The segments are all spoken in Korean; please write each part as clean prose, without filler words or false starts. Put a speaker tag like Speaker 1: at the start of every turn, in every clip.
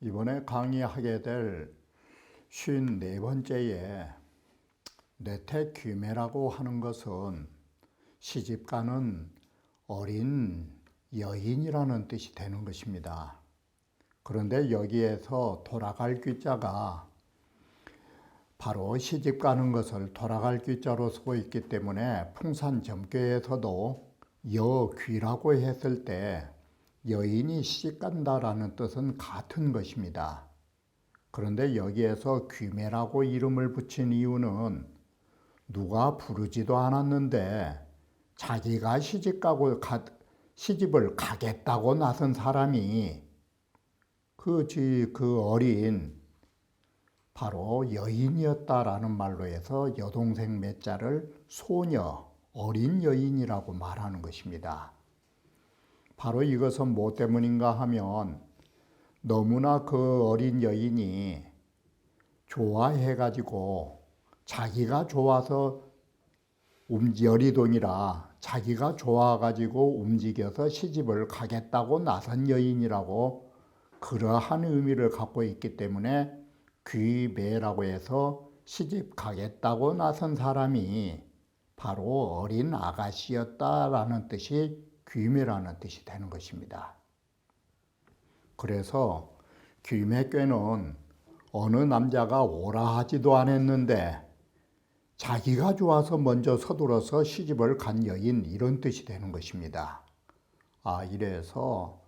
Speaker 1: 이번에 강의하게 될 54번째에 뇌퇴귀매라고 하는 것은 시집가는 어린 여인이라는 뜻이 되는 것입니다. 그런데 여기에서 돌아갈 귀자가 바로 시집가는 것을 돌아갈 귀자로 쓰고 있기 때문에 풍산점괘에서도 여귀라고 했을 때 여인이 시집간다라는 뜻은 같은 것입니다. 그런데 여기에서 귀매라고 이름을 붙인 이유는 누가 부르지도 않았는데 자기가 시집을 가겠다고 나선 사람이 그 어린 바로 여인이었다라는 말로 해서 여동생 매자를 소녀, 어린 여인이라고 말하는 것입니다. 바로 이것은 뭐 때문인가 하면 너무나 그 어린 여인이 좋아해가지고 자기가 좋아서 여리동이라 자기가 좋아가지고 움직여서 시집을 가겠다고 나선 여인이라고 그러한 의미를 갖고 있기 때문에 귀매라고 해서 시집 가겠다고 나선 사람이 바로 어린 아가씨였다라는 뜻이 귀매라는 뜻이 되는 것입니다. 그래서 귀매꾀는 어느 남자가 오라 하지도 않았는데 자기가 좋아서 먼저 서둘러서 시집을 간 여인, 이런 뜻이 되는 것입니다. 이래서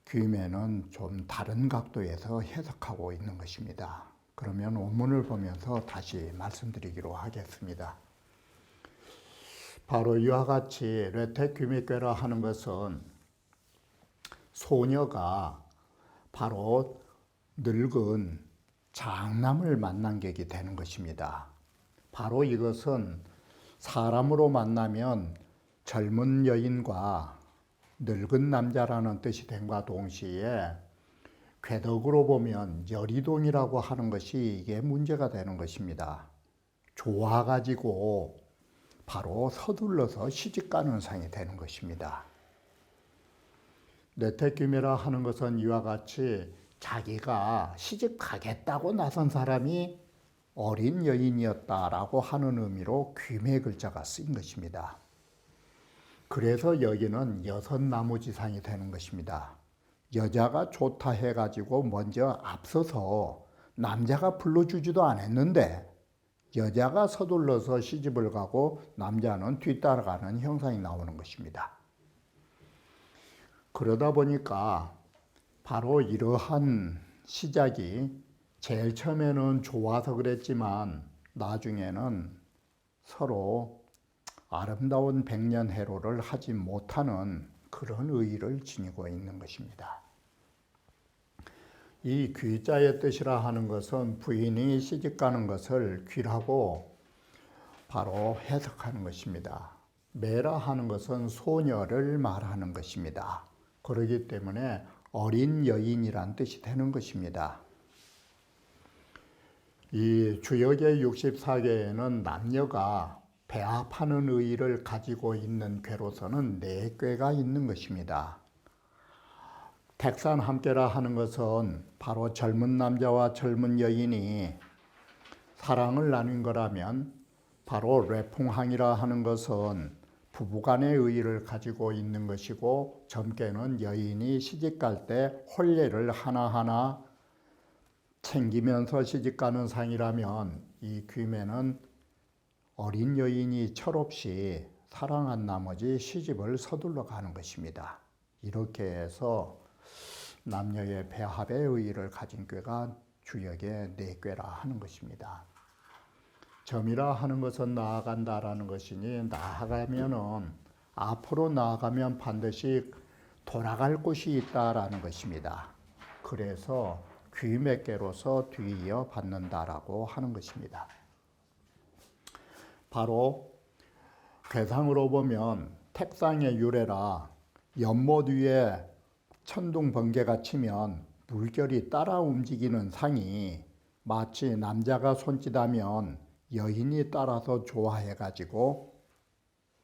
Speaker 1: 귀매는 좀 다른 각도에서 해석하고 있는 것입니다. 그러면 원문을 보면서 다시 말씀드리기로 하겠습니다. 바로 이와 같이 뇌퇴귀매꾀라 하는 것은 소녀가 바로 늙은 장남을 만난 격이 되는 것입니다. 바로 이것은 사람으로 만나면 젊은 여인과 늙은 남자라는 뜻이 됨과 동시에 궤덕으로 보면 여리동이라고 하는 것이 이게 문제가 되는 것입니다. 좋아가지고 바로 서둘러서 시집가는 상이 되는 것입니다. 뇌퇴귀매라 하는 것은 이와 같이 자기가 시집 가겠다고 나선 사람이 어린 여인이었다라고 하는 의미로 귀매 글자가 쓰인 것입니다. 그래서 여기는 여섯나무지상이 되는 것입니다. 여자가 좋다 해가지고 먼저 앞서서 남자가 불러주지도 않았는데 여자가 서둘러서 시집을 가고 남자는 뒤따라가는 형상이 나오는 것입니다. 그러다 보니까 바로 이러한 시작이 제일 처음에는 좋아서 그랬지만 나중에는 서로 아름다운 백년해로를 하지 못하는 그런 의의를 지니고 있는 것입니다. 이 귀자의 뜻이라 하는 것은 부인이 시집가는 것을 귀라고 바로 해석하는 것입니다. 매라 하는 것은 소녀를 말하는 것입니다. 그렇기 때문에 어린 여인이란 뜻이 되는 것입니다. 이 주역의 64개에는 남녀가 배합하는 의의를 가지고 있는 궤로서는 4궤가 있는 것입니다. 택산함께라 하는 것은 바로 젊은 남자와 젊은 여인이 사랑을 나눈 거라면, 바로 례풍항이라 하는 것은 부부간의 의의를 가지고 있는 것이고, 젊게는 여인이 시집갈 때 혼례를 하나하나 챙기면서 시집가는 상이라면, 이 귀매는 어린 여인이 철없이 사랑한 나머지 시집을 서둘러 가는 것입니다. 이렇게 해서 남녀의 배합의 의의를 가진 꾀가 주역의 4꾀라 하는 것입니다. 점이라 하는 것은 나아간다라는 것이니, 나아가면은 앞으로 나아가면 반드시 돌아갈 곳이 있다라는 것입니다. 그래서 귀매꾀로서 뒤이어 받는다라고 하는 것입니다. 바로 괴상으로 보면 택상의 유래라 연못 위에 천둥 번개가 치면 물결이 따라 움직이는 상이 마치 남자가 손짓하면 여인이 따라서 좋아해가지고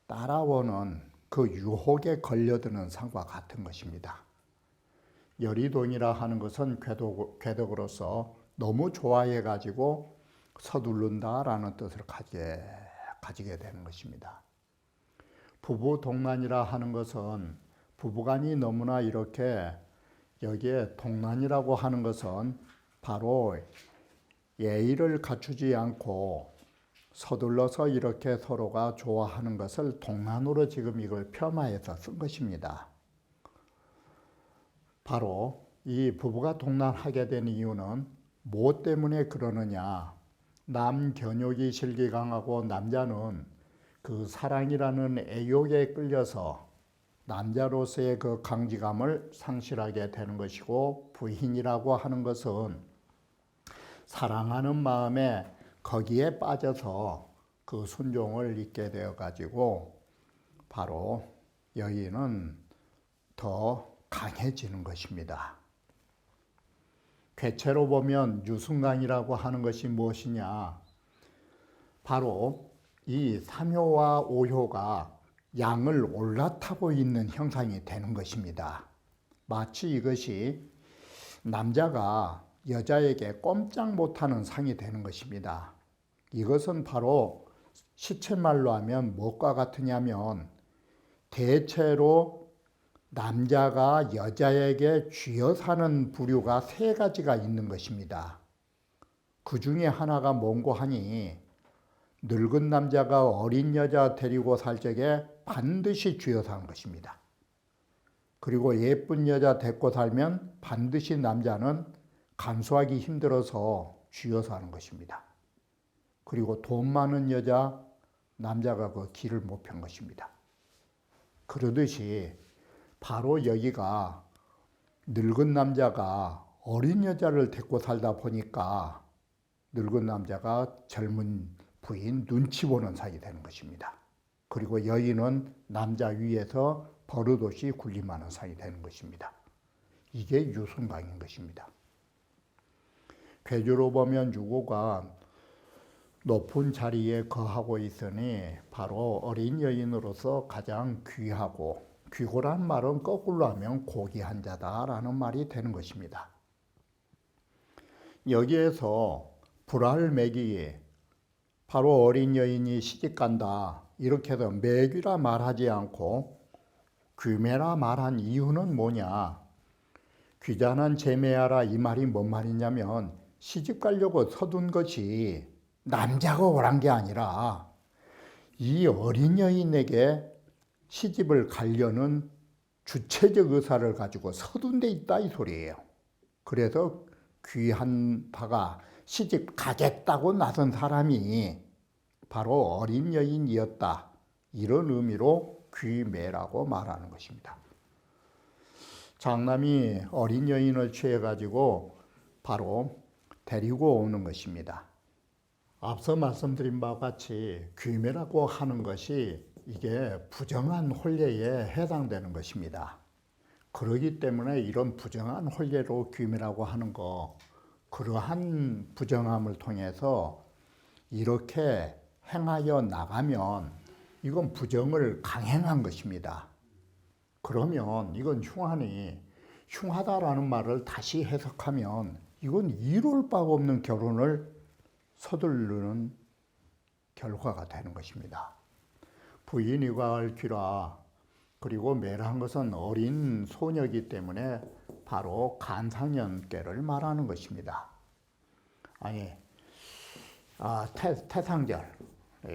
Speaker 1: 따라오는 그 유혹에 걸려드는 상과 같은 것입니다. 여리동이라 하는 것은 궤덕으로서 너무 좋아해가지고 서두른다라는 뜻을 가지게 되는 것입니다. 부부 동란이라 하는 것은 부부간이 너무나 이렇게 여기에 동란이라고 하는 것은 바로 예의를 갖추지 않고 서둘러서 이렇게 서로가 좋아하는 것을 동란으로 지금 이걸 폄하해서 쓴 것입니다. 바로 이 부부가 동란하게 된 이유는 무엇 때문에 그러느냐? 남견욕이 실기 강하고 남자는 그 사랑이라는 애욕에 끌려서 남자로서의 그 강직함을 상실하게 되는 것이고, 부인이라고 하는 것은 사랑하는 마음에 거기에 빠져서 그 순종을 잊게 되어 가지고 바로 여인은 더 강해지는 것입니다. 괴체로 보면 유순강이라고 하는 것이 무엇이냐? 바로 이 3효와 5효가 양을 올라타고 있는 형상이 되는 것입니다. 마치 이것이 남자가 여자에게 꼼짝 못하는 상이 되는 것입니다. 이것은 바로 시쳇말로 하면 무엇과 같으냐면 대체로 남자가 여자에게 쥐어 사는 부류가 3가지가 있는 것입니다. 그 중에 하나가 뭔고 하니 늙은 남자가 어린 여자 데리고 살 적에 반드시 쥐어 사는 것입니다. 그리고 예쁜 여자 데리고 살면 반드시 남자는 간수하기 힘들어서 쥐어 사는 것입니다. 그리고 돈 많은 여자, 남자가 그 길을 못 편 것입니다. 그러듯이 바로 여기가 늙은 남자가 어린 여자를 데리고 살다 보니까 늙은 남자가 젊은 부인 눈치 보는 사이 되는 것입니다. 그리고 여인은 남자 위에서 버릇없이 군림하는 사이 되는 것입니다. 이게 유순강인 것입니다. 괴주로 보면 유고가 높은 자리에 거하고 있으니 바로 어린 여인으로서 가장 귀하고, 귀고란 말은 거꾸로 하면 고귀한 자다라는 말이 되는 것입니다. 여기에서 불알매기, 바로 어린 여인이 시집간다 이렇게 해서 매귀라 말하지 않고 귀매라 말한 이유는 뭐냐? 귀잔한 제매하라 이 말이 뭔 말이냐면 시집 가려고 서둔 것이 남자가 오란 게 아니라 이 어린 여인에게 시집을 가려는 주체적 의사를 가지고 서둔 데 있다 이 소리예요. 그래서 귀한 바가 시집 가겠다고 나선 사람이 바로 어린 여인이었다. 이런 의미로 귀매라고 말하는 것입니다. 장남이 어린 여인을 취해가지고 바로 데리고 오는 것입니다. 앞서 말씀드린 바와 같이 귀매라고 하는 것이 이게 부정한 혼례에 해당되는 것입니다. 그렇기 때문에 이런 부정한 혼례로 귀매라고 하는 거, 그러한 부정함을 통해서 이렇게 행하여 나가면 이건 부정을 강행한 것입니다. 그러면 이건 흉하다라는 말을 다시 해석하면 이건 이룰 바가 없는 결혼을 서두르는 결과가 되는 것입니다. 부인이 가할 귀라, 그리고 매라한 것은 어린 소녀이기 때문에 바로 간상년께를 말하는 것입니다. 태상절,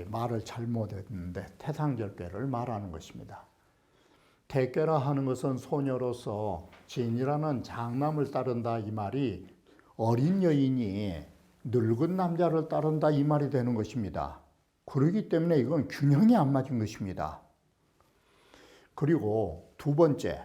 Speaker 1: 말을 잘못했는데 태상절께를 말하는 것입니다. 태께라 하는 것은 소녀로서 진이라는 장남을 따른다 이 말이 어린 여인이 늙은 남자를 따른다 이 말이 되는 것입니다. 그렇기 때문에 이건 균형이 안 맞은 것입니다. 그리고 두 번째,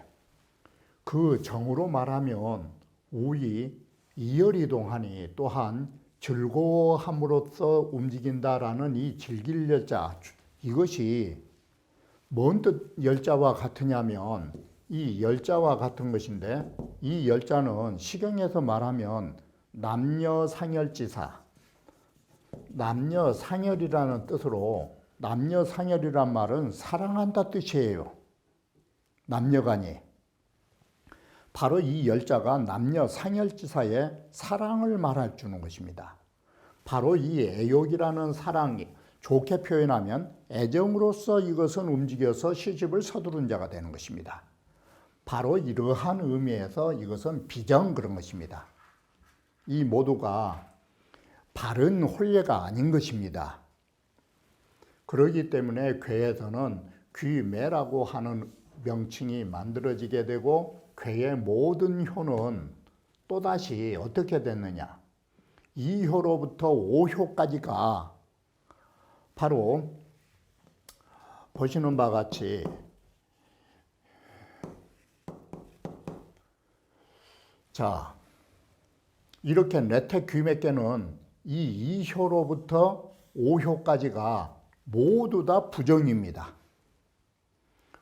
Speaker 1: 그 정으로 말하면 우이 이열이동하니 또한 즐거워함으로써 움직인다라는 이 즐길 여자, 이것이 뭔 뜻 열자와 같으냐면 이 열자와 같은 것인데 이 열자는 시경에서 말하면 남녀상열지사, 남녀상열이라는 뜻으로 남녀상열이란 말은 사랑한다 뜻이에요. 남녀간이. 바로 이 열자가 남녀상열지사의 사랑을 말해 주는 것입니다. 바로 이 애욕이라는 사랑이 좋게 표현하면 애정으로서 이것은 움직여서 시집을 서두른 자가 되는 것입니다. 바로 이러한 의미에서 이것은 비정 그런 것입니다. 이 모두가 바른 혼례가 아닌 것입니다. 그러기 때문에 궤에서는 귀매라고 하는 명칭이 만들어지게 되고 궤의 모든 효는 또다시 어떻게 됐느냐. 2효로부터 5효까지가 바로 보시는 바와 같이 자 이렇게 내태 귀매께는 이 2효로부터 5효까지가 모두 다 부정입니다.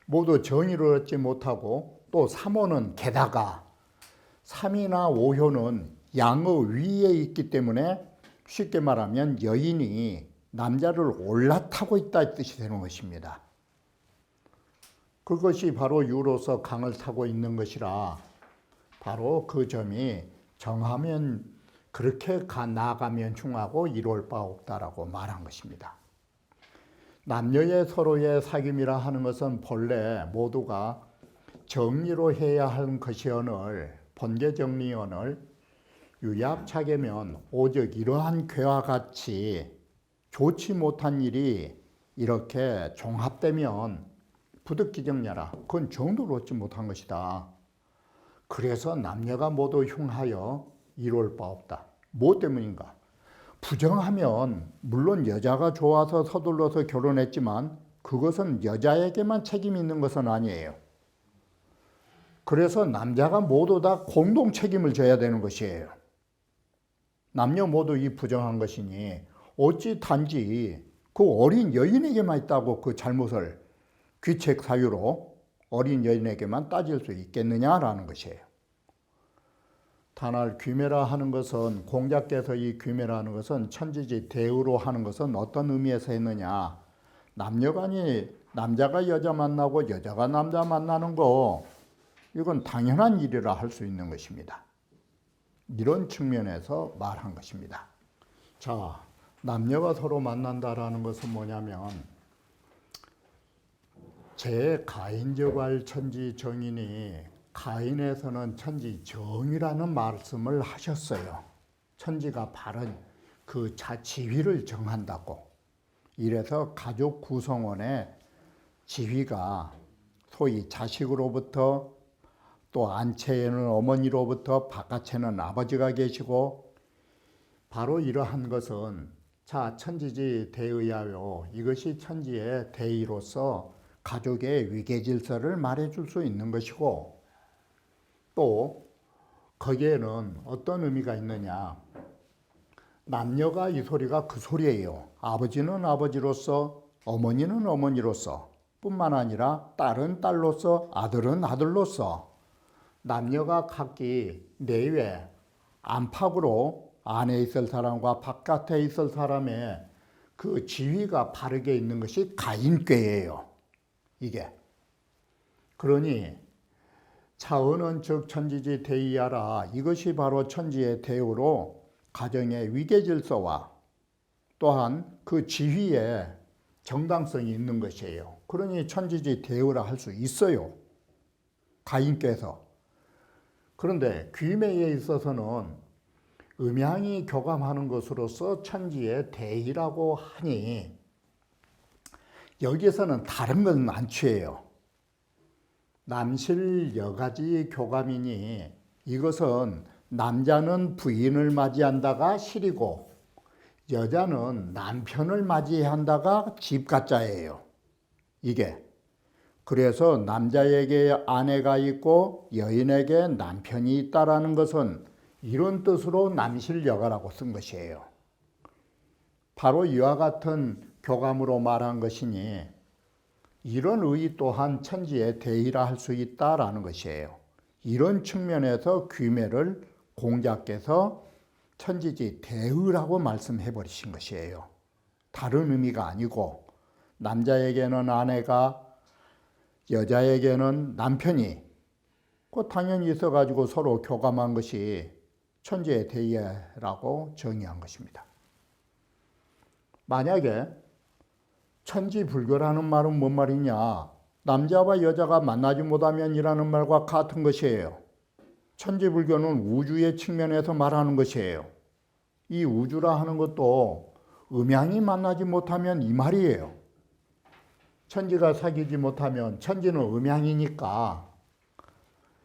Speaker 1: 모두 정의를 얻지 못하고 또 3호는 게다가 3이나 5효는 양의 위에 있기 때문에 쉽게 말하면 여인이 남자를 올라타고 있다 이 뜻이 되는 것입니다. 그것이 바로 유로서 강을 타고 있는 것이라 바로 그 점이 정하면 그렇게 나아가면 흉하고 이룰 바 없다라고 말한 것입니다. 남녀의 서로의 사귐이라 하는 것은 본래 모두가 정리로 해야 하는 것이오늘 본계정리오늘 유약차게면 오직 이러한 괴와 같이 좋지 못한 일이 이렇게 종합되면 부득기정야라 그건 정도를 얻지 못한 것이다. 그래서 남녀가 모두 흉하여 이룰 바 없다. 무엇 때문인가? 부정하면 물론 여자가 좋아서 서둘러서 결혼했지만 그것은 여자에게만 책임이 있는 것은 아니에요. 그래서 남자가 모두 다 공동 책임을 져야 되는 것이에요. 남녀 모두 이 부정한 것이니 어찌 단지 그 어린 여인에게만 있다고 그 잘못을 귀책 사유로 어린 여인에게만 따질 수 있겠느냐라는 것이에요. 단할 귀매라 하는 것은 공자께서 이 귀매라 하는 것은 천지지 대의로 하는 것은 어떤 의미에서 했느냐. 남녀간이 남자가 여자 만나고 여자가 남자 만나는 거 이건 당연한 일이라 할 수 있는 것입니다. 이런 측면에서 말한 것입니다. 자, 남녀가 서로 만난다라는 것은 뭐냐면 제 가인저괄 천지 정인이 가인에서는 천지 정이라는 말씀을 하셨어요. 천지가 바른 그 지위를 정한다고. 이래서 가족 구성원의 지위가 소위 자식으로부터 또 안채에는 어머니로부터 바깥에는 아버지가 계시고 바로 이러한 것은 자 천지지 대의하여 이것이 천지의 대의로서 가족의 위계질서를 말해줄 수 있는 것이고 또 거기에는 어떤 의미가 있느냐. 남녀가 이 소리가 그 소리예요. 아버지는 아버지로서 어머니는 어머니로서 뿐만 아니라 딸은 딸로서 아들은 아들로서 남녀가 각기 내외 안팎으로 안에 있을 사람과 바깥에 있을 사람의 그 지위가 바르게 있는 것이 가인궤예요. 이게. 그러니 차은은 즉 천지지 대의하라. 이것이 바로 천지의 대의로 가정의 위계질서와 또한 그 지위에 정당성이 있는 것이에요. 그러니 천지지 대의라 할 수 있어요. 가인께서. 그런데 귀매에 있어서는 음양이 교감하는 것으로서 천지의 대의라고 하니 여기에서는 다른 건 안 취해요. 남실 여가지 교감이니 이것은 남자는 부인을 맞이한다가 실이고 여자는 남편을 맞이한다가 집가짜예요. 이게. 그래서 남자에게 아내가 있고 여인에게 남편이 있다라는 것은 이런 뜻으로 남실여가라고 쓴 것이에요. 바로 이와 같은 교감으로 말한 것이니 이런 의 또한 천지의 대의라 할 수 있다라는 것이에요. 이런 측면에서 귀매를 공자께서 천지지 대의라고 말씀해 버리신 것이에요. 다른 의미가 아니고 남자에게는 아내가, 여자에게는 남편이 당연히 있어가지고 서로 교감한 것이 천지의 대의라고 정의한 것입니다. 만약에 천지불교라는 말은 뭔 말이냐? 남자와 여자가 만나지 못하면이라는 말과 같은 것이에요. 천지불교는 우주의 측면에서 말하는 것이에요. 이 우주라 하는 것도 음양이 만나지 못하면 이 말이에요. 천지가 사귀지 못하면, 천지는 음양이니까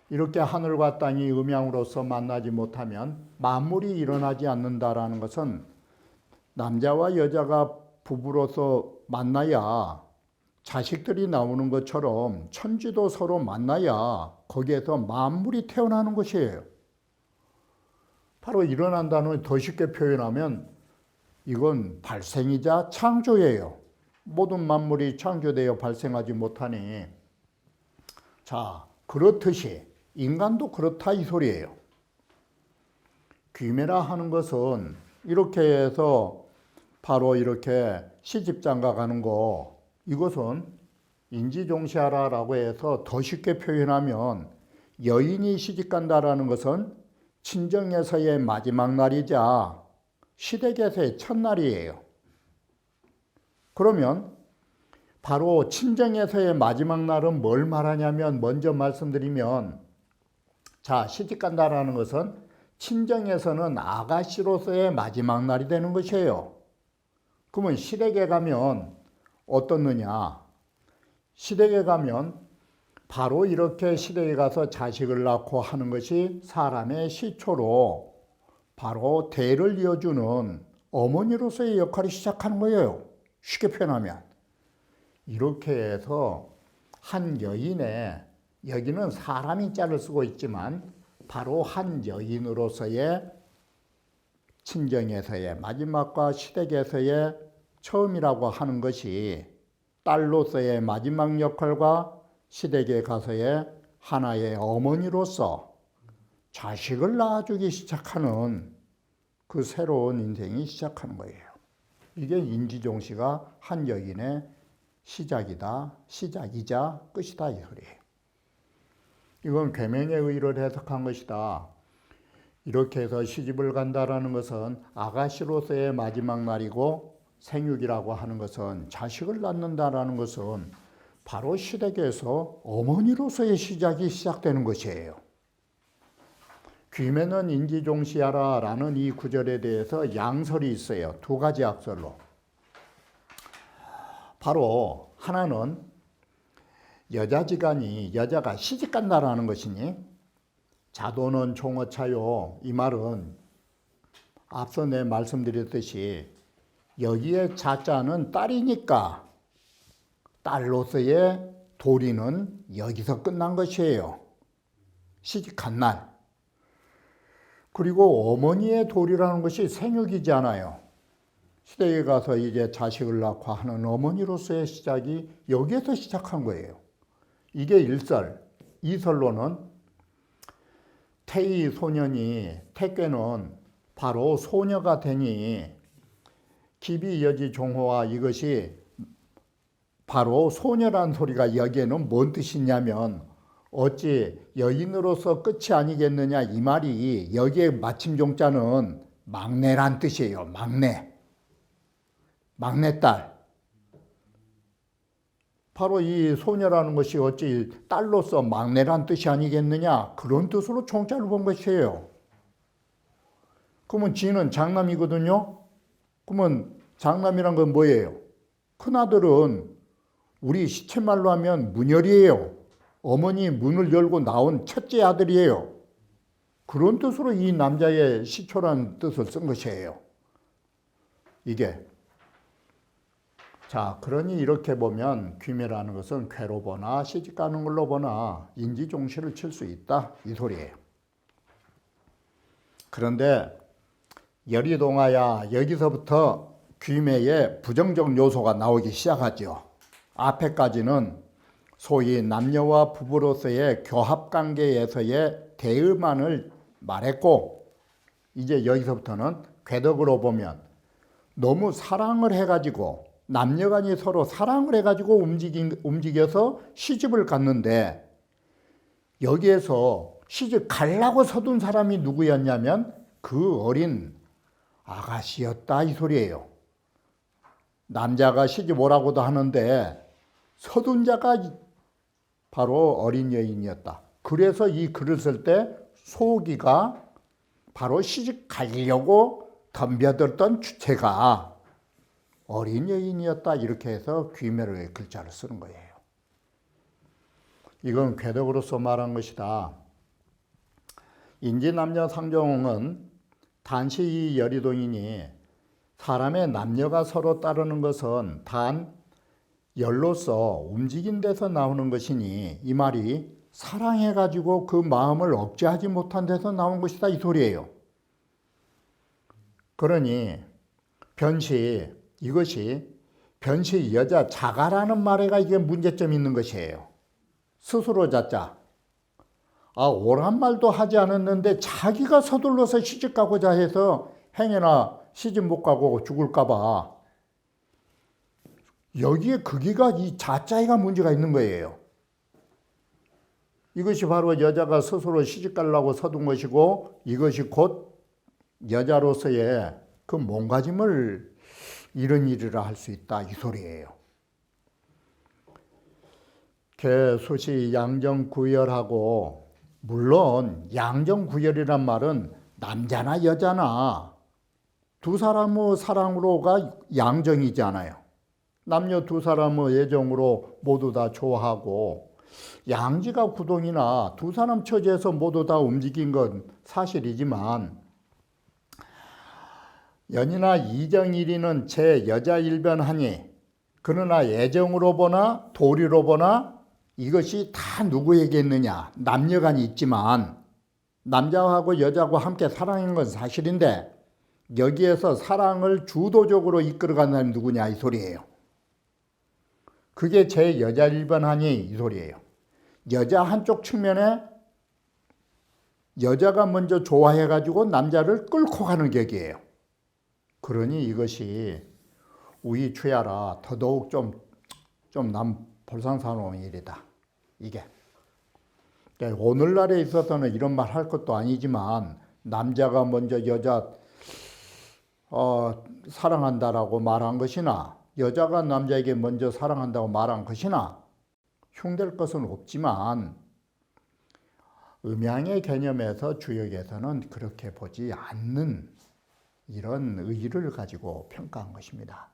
Speaker 1: 이렇게 하늘과 땅이 음양으로서 만나지 못하면 만물이 일어나지 않는다라는 것은 남자와 여자가 부부로서 만나야 자식들이 나오는 것처럼 천지도 서로 만나야 거기에서 만물이 태어나는 것이에요. 바로 일어난다는 더 쉽게 표현하면 이건 발생이자 창조예요. 모든 만물이 창조되어 발생하지 못하니, 자, 그렇듯이 인간도 그렇다 이 소리예요. 귀매라 하는 것은 이렇게 해서 바로 이렇게 시집장가 가는 거, 이것은 인지종시하라라고 해서 더 쉽게 표현하면 여인이 시집간다라는 것은 친정에서의 마지막 날이자 시댁에서의 첫날이에요. 그러면 바로 친정에서의 마지막 날은 뭘 말하냐면, 먼저 말씀드리면, 자, 시집간다라는 것은 친정에서는 아가씨로서의 마지막 날이 되는 것이에요. 그러면 시댁에 가면 어떻느냐? 시댁에 가면 바로 이렇게 시댁에 가서 자식을 낳고 하는 것이 사람의 시초로 바로 대를 이어주는 어머니로서의 역할이 시작하는 거예요. 쉽게 표현하면. 이렇게 해서 한 여인의, 여기는 사람이 자를 쓰고 있지만 바로 한 여인으로서의 친정에서의 마지막과 시댁에서의 처음이라고 하는 것이 딸로서의 마지막 역할과 시댁에 가서의 하나의 어머니로서 자식을 낳아주기 시작하는 그 새로운 인생이 시작하는 거예요. 이게 인지종시가 한 여인의 시작이다, 시작이자 끝이다 이 소리예요. 이건 계명의 의의를 해석한 것이다. 이렇게 해서 시집을 간다라는 것은 아가씨로서의 마지막 날이고, 생육이라고 하는 것은, 자식을 낳는다라는 것은 바로 시댁에서 어머니로서의 시작이 시작되는 것이에요. 귀매는 인지종시하라 라는 이 구절에 대해서 양설이 있어요. 두 가지 악설로. 바로 하나는 여자지간이, 여자가 시집간다라는 것이니 자도는 종어차요, 이 말은 앞서 내 말씀드렸듯이 여기에 자자는 딸이니까 딸로서의 도리는 여기서 끝난 것이에요. 시집간 날. 그리고 어머니의 도리라는 것이 생육이잖아요. 시댁에 가서 이제 자식을 낳고 하는 어머니로서의 시작이 여기에서 시작한 거예요. 이게 일설. 이설로는 태의 소년이, 태괴는 바로 소녀가 되니 기비여지 종호와, 이것이 바로 소녀란 소리가 여기에는 뭔 뜻이냐면, 어찌 여인으로서 끝이 아니겠느냐 이 말이, 여기에 마침종자는 막내란 뜻이에요. 막내딸. 바로 이 소녀라는 것이 어찌 딸로서 막내란 뜻이 아니겠느냐, 그런 뜻으로 종자를 본 것이에요. 그러면 지는 장남이거든요. 그러면 장남이란 건 뭐예요? 큰아들은 우리 시체말로 하면 문열이에요. 어머니 문을 열고 나온 첫째 아들이에요. 그런 뜻으로 이 남자의 시초라는 뜻을 쓴 것이에요. 이게. 자, 그러니 이렇게 보면 귀매라는 것은 괴로 보나 시집가는 걸로 보나 인지종시를 칠 수 있다 이 소리예요. 그런데 열이동하야, 여기서부터 귀매의 부정적 요소가 나오기 시작하죠. 앞에까지는 소위 남녀와 부부로서의 교합관계에서의 대의만을 말했고, 이제 여기서부터는 궤덕으로 보면 너무 사랑을 해가지고 남녀간이 서로 사랑을 해가지고 움직여서 시집을 갔는데, 여기에서 시집 가려고 서둔 사람이 누구였냐면 그 어린 아가씨였다 이 소리예요. 남자가 시집 오라고도 하는데 서둔 자가 바로 어린 여인이었다. 그래서 이 글을 쓸 때 소기가 바로 시집 가려고 덤벼들던 주체가 어린 여인이었다. 이렇게 해서 귀멸의 글자를 쓰는 거예요. 이건 궤덕으로서 말한 것이다. 인지남녀 상종은 단시 이 여리동이니 사람의 남녀가 서로 따르는 것은 단 열로서 움직인 데서 나오는 것이니 이 말이 사랑해가지고 그 마음을 억제하지 못한 데서 나온 것이다 이 소리예요. 그러니 이것이 변시 여자 자가라는 말에가 이게 문제점이 있는 것이에요. 스스로 자자. 옳은 말도 하지 않았는데 자기가 서둘러서 시집 가고자 해서 행여나 시집 못 가고 죽을까 봐 여기에 거기가 이 자자가 문제가 있는 거예요. 이것이 바로 여자가 스스로 시집 가려고 서둔 것이고 이것이 곧 여자로서의 그 몸가짐을 이런 일이라 할 수 있다 이 소리예요. 개수시 양정구열하고 물론 양정구열이란 말은 남자나 여자나 두 사람의 사랑으로가 양정이잖아요. 남녀 두 사람의 애정으로 모두 다 좋아하고 양지가 구동이나 두 사람 처지에서 모두 다 움직인 건 사실이지만 연이나 이정일이는 제 여자 일변하니 그러나 애정으로 보나 도리로 보나 이것이 다 누구에게 있느냐. 남녀간이 있지만 남자하고 여자하고 함께 사랑한 건 사실인데 여기에서 사랑을 주도적으로 이끌어간 사람이 누구냐 이 소리예요. 그게 제 여자 일변하니 이 소리예요. 여자 한쪽 측면에 여자가 먼저 좋아해가지고 남자를 끌고 가는 격이에요. 그러니 이것이 우이추야라 더더욱 좀 남 볼상사나운 일이다. 이게 오늘날에 있어서는 이런 말 할 것도 아니지만 남자가 먼저 여자 사랑한다라고 말한 것이나 여자가 남자에게 먼저 사랑한다고 말한 것이나 흉될 것은 없지만 음양의 개념에서 주역에서는 그렇게 보지 않는 이런 의의를 가지고 평가한 것입니다.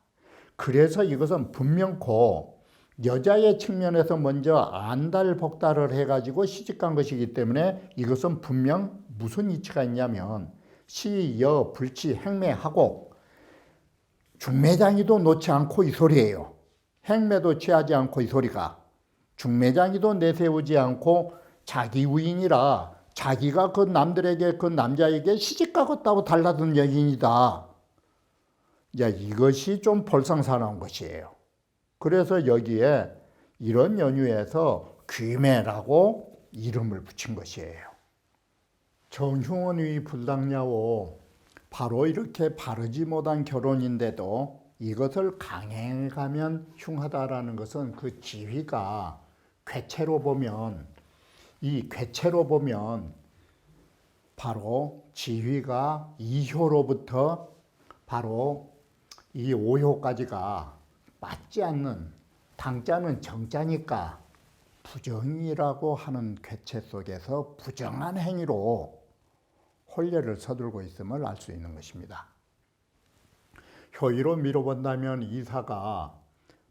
Speaker 1: 그래서 이것은 분명코 여자의 측면에서 먼저 안달복달을 해가지고 시집간 것이기 때문에 이것은 분명 무슨 이치가 있냐면 시여 불치 행매하고 중매장이도 놓지 않고 이 소리예요. 행매도 취하지 않고 이 소리가 중매장이도 내세우지 않고 자기 우인이라 자기가 그 남들에게 그 남자에게 시집가겠다고 달라든 여인이다. 이것이 좀 볼상사나운 것이에요. 그래서 여기에 이런 연유에서 귀매라고 이름을 붙인 것이에요. 정흉원의 불당냐오 바로 이렇게 바르지 못한 결혼인데도 이것을 강행하면 흉하다라는 것은 그 지위가 궤체로 보면 바로 지위가 2효로부터 바로 이 5효까지가 맞지 않는 당자는 정자니까 부정이라고 하는 궤체 속에서 부정한 행위로 혼례를 서둘고 있음을 알 수 있는 것입니다. 효의로 미뤄본다면 이사가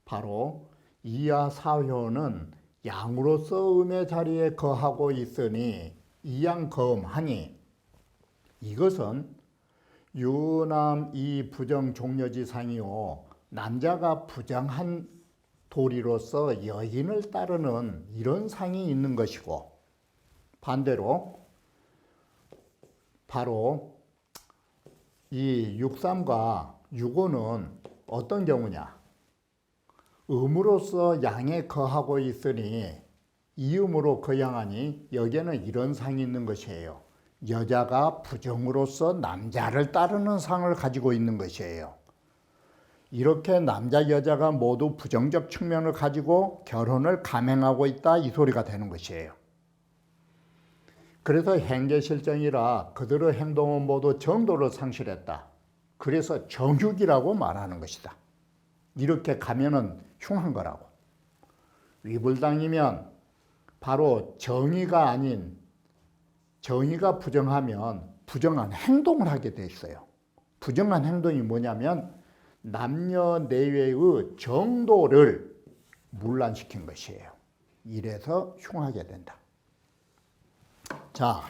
Speaker 1: 바로 이하 사효는 양으로서 음의 자리에 거하고 있으니 이양거음하니 이것은 유남 이 부정 종려지상이요 남자가 부정한 도리로서 여인을 따르는 이런 상이 있는 것이고 반대로 바로 이 6.3과 6.5는 어떤 경우냐 음으로써 양에 거하고 있으니 이음으로 거양하니 여기에는 이런 상이 있는 것이에요. 여자가 부정으로서 남자를 따르는 상을 가지고 있는 것이에요. 이렇게 남자 여자가 모두 부정적 측면을 가지고 결혼을 감행하고 있다, 이 소리가 되는 것이에요. 그래서 행계실정이라 그들의 행동은 모두 정도를 상실했다. 그래서 정육이라고 말하는 것이다. 이렇게 가면은 흉한 거라고. 위불당이면 바로 정의가 아닌, 정의가 부정하면 부정한 행동을 하게 돼 있어요. 부정한 행동이 뭐냐면 남녀 내외의 정도를 문란시킨 것이에요. 이래서 흉하게 된다. 자,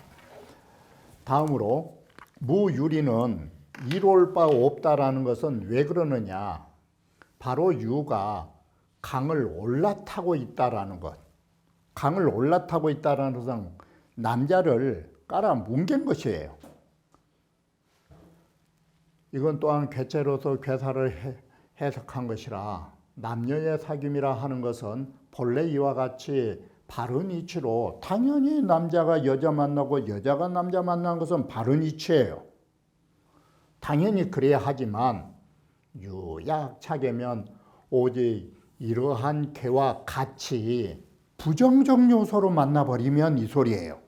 Speaker 1: 다음으로 무유리는 이로울 바 없다라는 것은 왜 그러느냐. 바로 유가 강을 올라타고 있다라는 것. 강을 올라타고 있다라는 것은 남자를 깔아 뭉갠 것이에요. 이건 또한 궤체로서 궤사를 해석한 것이라 남녀의 사귐이라 하는 것은 본래 이와 같이 바른 이치로 당연히 남자가 여자 만나고 여자가 남자 만나는 것은 바른 이치예요. 당연히 그래야 하지만 유약차게면 오직 이러한 개와 같이 부정적 요소로 만나버리면 이 소리예요.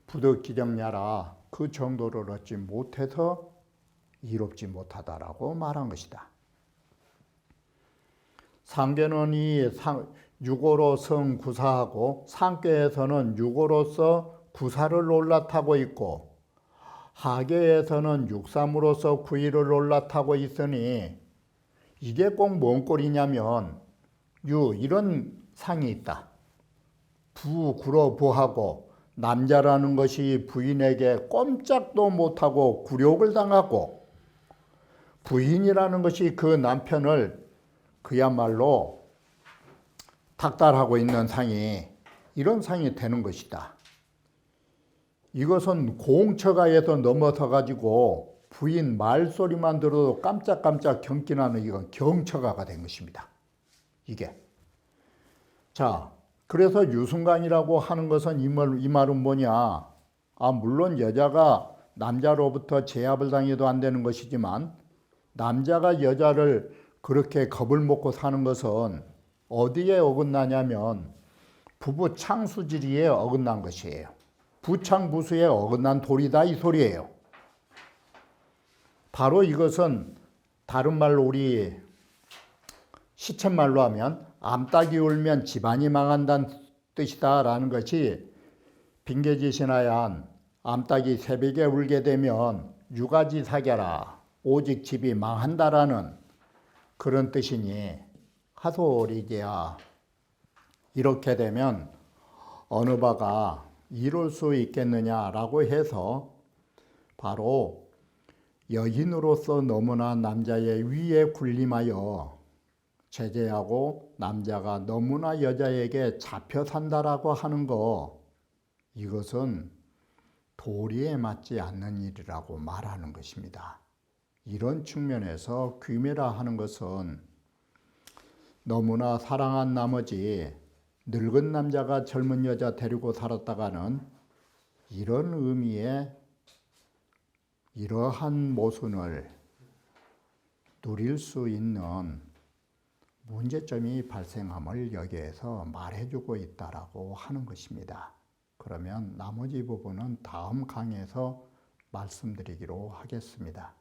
Speaker 1: 부득기정야라 그 정도를 얻지 못해서 이롭지 못하다라고 말한 것이다. 상계는 이 육오로 성 구사하고 상계에서는 육오로서 구사를 올라타고 있고 하계에서는 육삼으로서 구의를 올라타고 있으니 이게 꼭 뭔 꼴이냐면 이런 상이 있다. 부구로 부하고 남자라는 것이 부인에게 꼼짝도 못하고 굴욕을 당하고 부인이라는 것이 그 남편을 그야말로 닥달하고 있는 상이 이런 상이 되는 것이다. 이것은 공처가에서 넘어서 가지고 부인 말소리만 들어도 깜짝깜짝 경기나는 이건 경처가가 된 것입니다. 이게. 자, 그래서 유순강이라고 하는 것은 이 말은 뭐냐. 물론 여자가 남자로부터 제압을 당해도 안 되는 것이지만 남자가 여자를 그렇게 겁을 먹고 사는 것은 어디에 어긋나냐면 부부 창수지리에 어긋난 것이에요. 부창부수에 어긋난 돌이다 이 소리예요. 바로 이것은 다른 말로 우리 시쳇말로 하면 암탉이 울면 집안이 망한다는 뜻이다 라는 것이 빈개지신하얀 암탉이 새벽에 울게 되면 유가지 사겨라 오직 집이 망한다라는 그런 뜻이니 하소리제야. 이렇게 되면 어느 바가 이룰 수 있겠느냐라고 해서 바로 여인으로서 너무나 남자의 위에 군림하여 제재하고 남자가 너무나 여자에게 잡혀 산다라고 하는 거, 이것은 도리에 맞지 않는 일이라고 말하는 것입니다. 이런 측면에서 귀매라 하는 것은 너무나 사랑한 나머지 늙은 남자가 젊은 여자 데리고 살았다가는 이런 의미의 이러한 모순을 누릴 수 있는 문제점이 발생함을 여기에서 말해주고 있다라고 하는 것입니다. 그러면 나머지 부분은 다음 강의에서 말씀드리기로 하겠습니다.